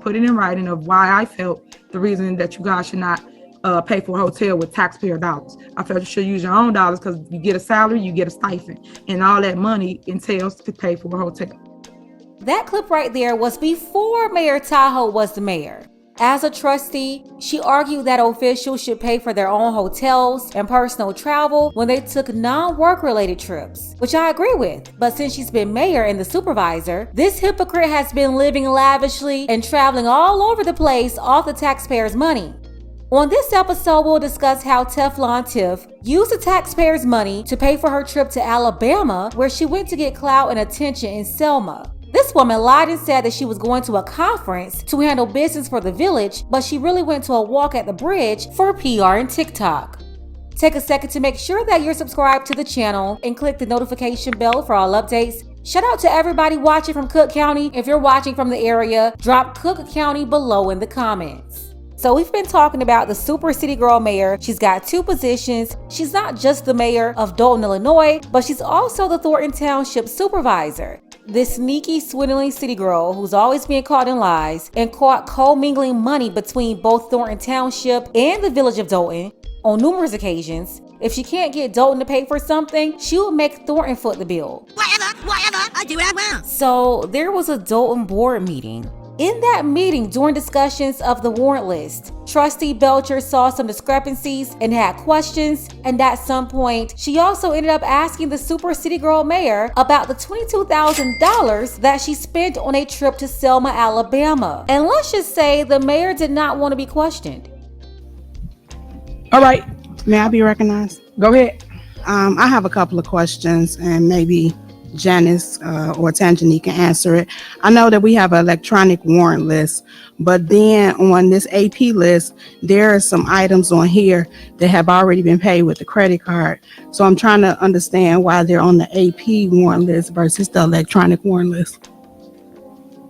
put it in writing of why I felt the reason that you guys should not pay for a hotel with taxpayer dollars. I felt you should use your own dollars because you get a salary, you get a stipend, and all that money entails to pay for a hotel. That clip right there was before Mayor Tahoe was the mayor. As a trustee, she argued that officials should pay for their own hotels and personal travel when they took non-work related trips, which I agree with. But since she's been mayor and the supervisor, this hypocrite has been living lavishly and traveling all over the place off the taxpayers' money. On this episode, we'll discuss how Teflon Tiff used the taxpayers' money to pay for her trip to Alabama, where she went to get clout and attention in Selma. This woman lied and said that she was going to a conference to handle business for the village, but she really went to a walk at the bridge for PR and TikTok. Take a second to make sure that you're subscribed to the channel and click the notification bell for all updates. Shout out to everybody watching from Cook County. If you're watching from the area, drop Cook County below in the comments. So we've been talking about the super city girl mayor. She's got two positions. She's not just the mayor of Dolton, Illinois, but she's also the Thornton Township supervisor. This sneaky, swindling city girl who's always being caught in lies and caught commingling money between both Thornton Township and the village of Dolton on numerous occasions. If she can't get Dolton to pay for something, she will make Thornton foot the bill. Whatever, I do what I want. So there was a Dolton board meeting. In that meeting, during discussions of the warrant list, Trustee Belcher saw some discrepancies and had questions, and at some point, she also ended up asking the super city girl mayor about the $22,000 that she spent on a trip to Selma, Alabama. And let's just say the mayor did not want to be questioned. All right, May I be recognized? go ahead. I have a couple of questions, and maybe Janice or Tanjani can answer it. I know that we have an electronic warrant list, but then on this AP list, there are some items on here that have already been paid with the credit card. So I'm trying to understand why they're on the AP warrant list versus the electronic warrant list.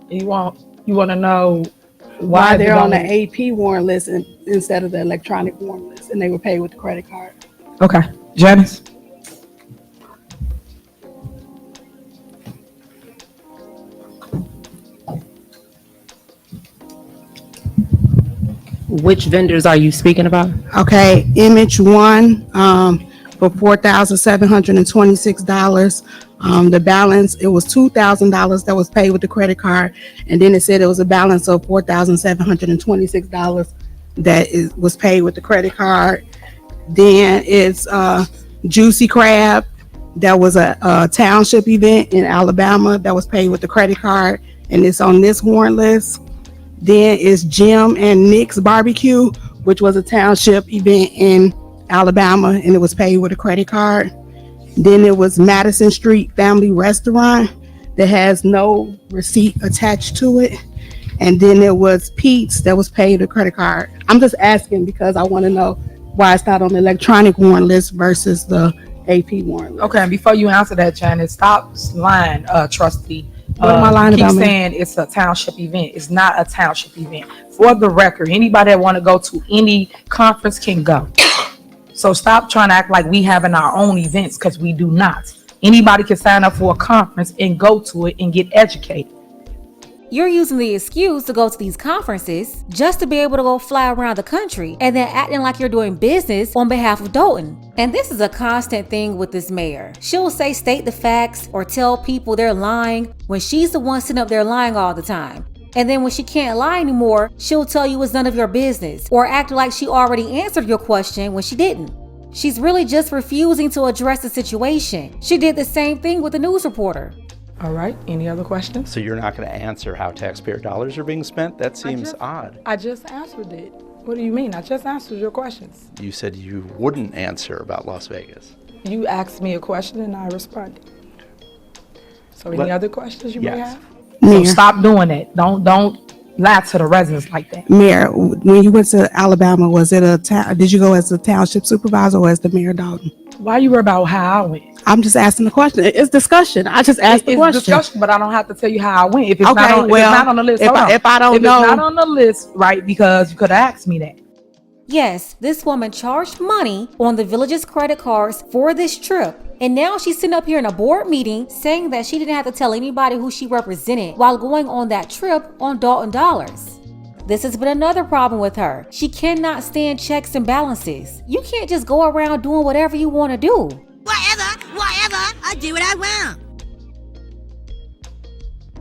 You want to know Why they're on the AP warrant list instead of the electronic warrant list, and they were paid with the credit card. Okay, Janice. Which vendors are you speaking about? Okay, image one for $4,726. The balance, it was $2,000 that was paid with the credit card, and then it said it was a balance of $4,726 that was paid with the credit card. Then it's Juicy Crab, that was a township event in Alabama that was paid with the credit card, and it's on this warrant list. Then it's Jim and Nick's Barbecue, which was a township event in Alabama, and it was paid with a credit card. Then it was Madison Street Family Restaurant that has no receipt attached to it. And then there was Pete's that was paid with a credit card. I'm just asking because I want to know why it's not on the electronic warrant list versus the AP warrant list. Okay, and before you answer that, Janice, stop lying, trustee. What am I lying keep about, man? saying it's a township event. It's not a township event. For the record, anybody that want to go to any conference can go. So stop trying to act like we having our own events, because we do not. Anybody can sign up for a conference and go to it and get educated. You're using the excuse to go to these conferences just to be able to go fly around the country and then acting like you're doing business on behalf of Dolton. And this is a constant thing with this mayor. She'll say state the facts or tell people they're lying when she's the one sitting up there lying all the time. And then when she can't lie anymore, she'll tell you it's none of your business or act like she already answered your question when she didn't. She's really just refusing to address the situation. She did the same thing with the news reporter. All right, any other questions? So you're not going to answer how taxpayer dollars are being spent? That seems odd. I just answered it. What do you mean? I just answered your questions. You said you wouldn't answer about Las Vegas. You asked me a question and I responded. So any other questions you may Yes. have? Mayor. So stop doing it. Don't lie to the residents like that. Mayor, when you went to Alabama, was it did you go as a township supervisor or as the mayor of Dolton? Why you worry about how I went? I'm just asking the question. It's discussion. I just asked the It's question. discussion, but I don't have to tell you how I went. If it's, Okay, not, on, well, if it's not on the list, if hold I- on. if I don't if know- it's not on the list, right, because you could have asked me that. Yes, this woman charged money on the village's credit cards for this trip. And now she's sitting up here in a board meeting saying that she didn't have to tell anybody who she represented while going on that trip on Dolton dollars. This has been another problem with her. She cannot stand checks and balances. You can't just go around doing whatever you want to do. Whatever, I do what I want.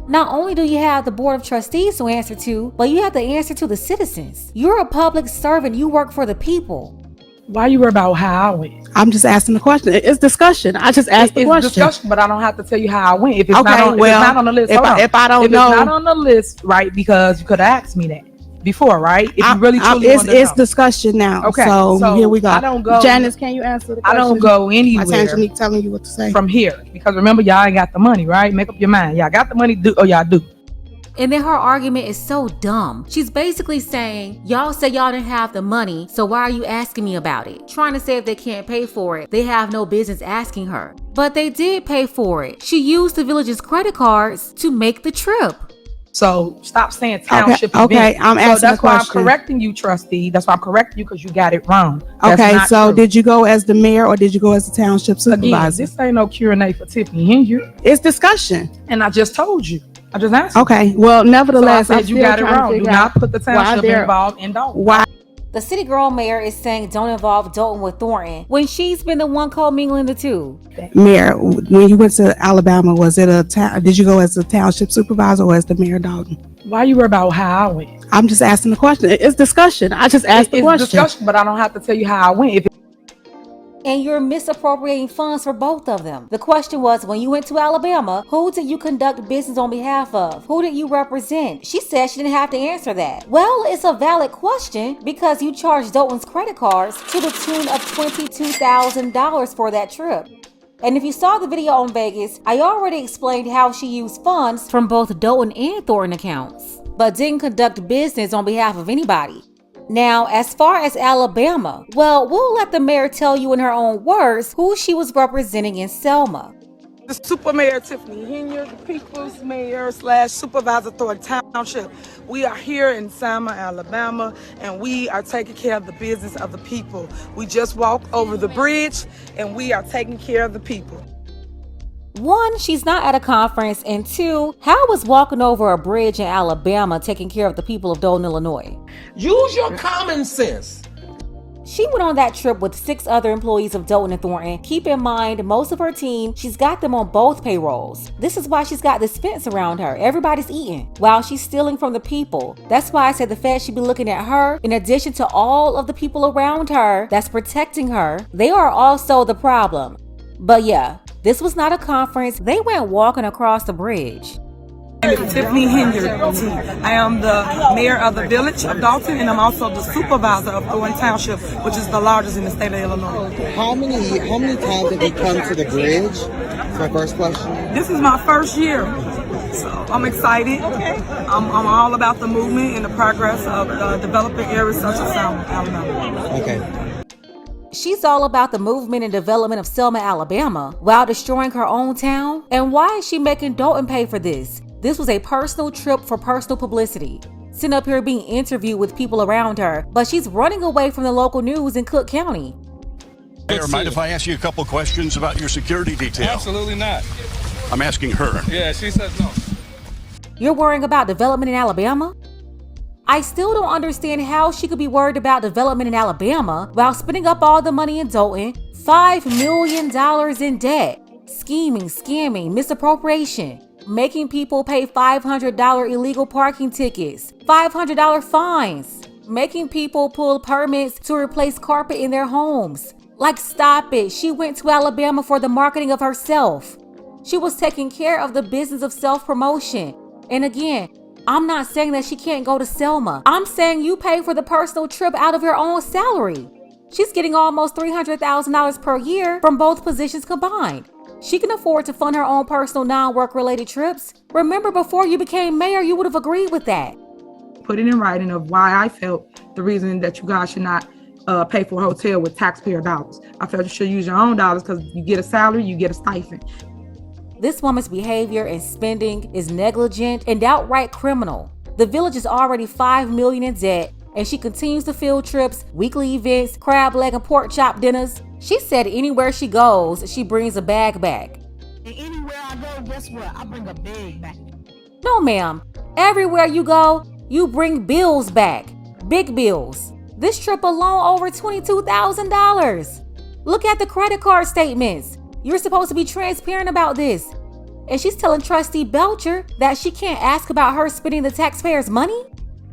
Not only do you have the board of trustees to answer to, but you have to answer to the citizens. You're a public servant. You work for the people. Why you worry about how I went? I'm just asking the question. It's discussion. I just asked the It's question. discussion, but I don't have to tell you how I went. If it's, Okay, not, on, well, if it's not on the list, if hold I- on. if I don't know- it's not on the list, right? Because you could have asked me that before, right? If you really truly it's wanted to it's know. discussion now. Okay, So so here we go. I don't go- Janice, can you answer the I question? don't go My anywhere Tangenique telling you what to say. from here because remember, y'all ain't got the money, right? Make up your mind. Y'all got the money, y'all do. And then her argument is so dumb. She's basically saying, y'all say y'all didn't have the money, so why are you asking me about it? Trying to say if they can't pay for it, they have no business asking her. But they did pay for it. She used the village's credit cards to make the trip. So stop saying township okay, event. I'm asking So that's the why I'm question. correcting you, trustee. That's why I'm correcting you because you got it wrong. That's Okay, not so true. did you go as the mayor or did you go as the township Again, supervisor? this ain't no Q&A for Tiffany Henry. It's discussion. And I just told you. I just answered. Okay, well, So I nevertheless, said I'm you still got it trying to wrong. Do figure not out put the why township they're- involved in Dalton. why. The city girl mayor is saying don't involve Dalton with Thornton when she's been the one co-mingling the two. Mayor, when you went to Alabama, was it a town? Did you go as the township supervisor or as the mayor of Dalton? Why you worry about how I went? I'm just asking the question. It's discussion. I just asked the It's question. discussion, but I don't have to tell you how I went. If And you're misappropriating funds for both of them. The question was, when you went to Alabama, who did you conduct business on behalf of? Who did you represent? She said she didn't have to answer that. Well, it's a valid question because you charged Dalton's credit cards to the tune of $22,000 for that trip. And if you saw the video on Vegas, I already explained how she used funds from both Dalton and Thornton accounts, but didn't conduct business on behalf of anybody. Now, as far as Alabama, well, we'll let the mayor tell you in her own words who she was representing in Selma. the super mayor Tiffany Henry, the people's mayor / supervisor Thornton Township, we are here in Selma, Alabama, and we are taking care of the business of the people. We just walked over the bridge, and we are taking care of the people. 1, she's not at a conference, and 2, how was walking over a bridge in Alabama taking care of the people of Dalton, Illinois? Use your common sense. She went on that trip with 6 other employees of Dalton and Thornton. Keep in mind, most of her team, she's got them on both payrolls. This is why she's got this fence around her. Everybody's eating while she's stealing from the people. That's why I said the Fed should be looking at her in addition to all of the people around her that's protecting her. They are also the problem. But yeah, this was not a conference. They went walking across the bridge. Tiffany Henry. I am the mayor of the village of Dalton, and I'm also the supervisor of Thornton Township, which is the largest in the state of Illinois. How many times have you come to the bridge? That's my first question. This is my first year, so I'm excited. I'm all about the movement and the progress of developing areas such as Selma, Alabama. Okay. She's all about the movement and development of Selma, Alabama, while destroying her own town. And why is she making Dalton pay for this? This was a personal trip for personal publicity. Sitting up here being interviewed with people around her, but she's running away from the local news in Cook County. Mayor, mind if I ask you a couple questions about your security detail? Absolutely not. I'm asking her. Yeah, she says no. You're worrying about development in Alabama? I still don't understand how she could be worried about development in Alabama while spending up all the money in Dalton, $5 million in debt, scheming, scamming, misappropriation, making people pay $500 illegal parking tickets, $500 fines, making people pull permits to replace carpet in their homes. Like, stop it. She went to Alabama for the marketing of herself. She was taking care of the business of self-promotion. And again, I'm not saying that she can't go to Selma. I'm saying you pay for the personal trip out of your own salary. She's getting almost $300,000 per year from both positions combined. She can afford to fund her own personal non-work related trips. Remember, before you became mayor, you would have agreed with that. Put it in writing of why I felt the reason that you guys should not pay for a hotel with taxpayer dollars. I felt you should use your own dollars because you get a salary, you get a stipend. This woman's behavior and spending is negligent and outright criminal. The village is already $5 million in debt, and she continues to field trips, weekly events, crab leg and pork chop dinners. She said anywhere she goes, she brings a bag back. And anywhere I go, guess what? I bring a bag back. No, ma'am. Everywhere you go, You bring bills back. Big bills. This trip alone over $22,000. Look at the credit card statements. You're supposed to be transparent about this. And she's telling Trustee Belcher that she can't ask about her spending the taxpayers' money?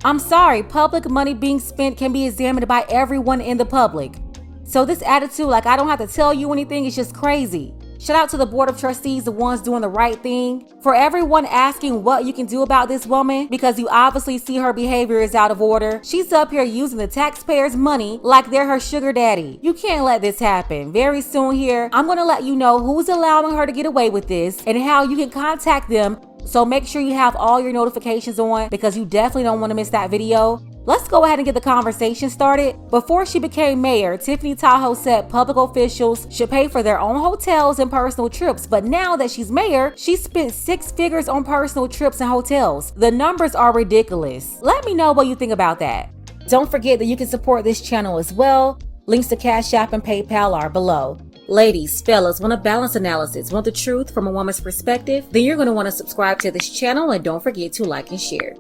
I'm sorry, public money being spent can be examined by everyone in the public. So this attitude, like I don't have to tell you anything, is just crazy. Shout out to the Board of Trustees, the ones doing the right thing. For everyone asking what you can do about this woman, because you obviously see her behavior is out of order. She's up here using the taxpayers' money like they're her sugar daddy. You can't let this happen. Very soon here, I'm gonna let you know who's allowing her to get away with this and how you can contact them. So make sure you have all your notifications on because you definitely don't want to miss that video. Let's go ahead and get the conversation started. Before she became mayor, Tiffany Tahoe said public officials should pay for their own hotels and personal trips. But now that she's mayor, she spent 6 figures on personal trips and hotels. The numbers are ridiculous. Let me know what you think about that. Don't forget that you can support this channel as well. Links to Cash App and PayPal are below. Ladies, fellas, want a balanced analysis, want the truth from a woman's perspective? Then you're going to want to subscribe to this channel and don't forget to like and share.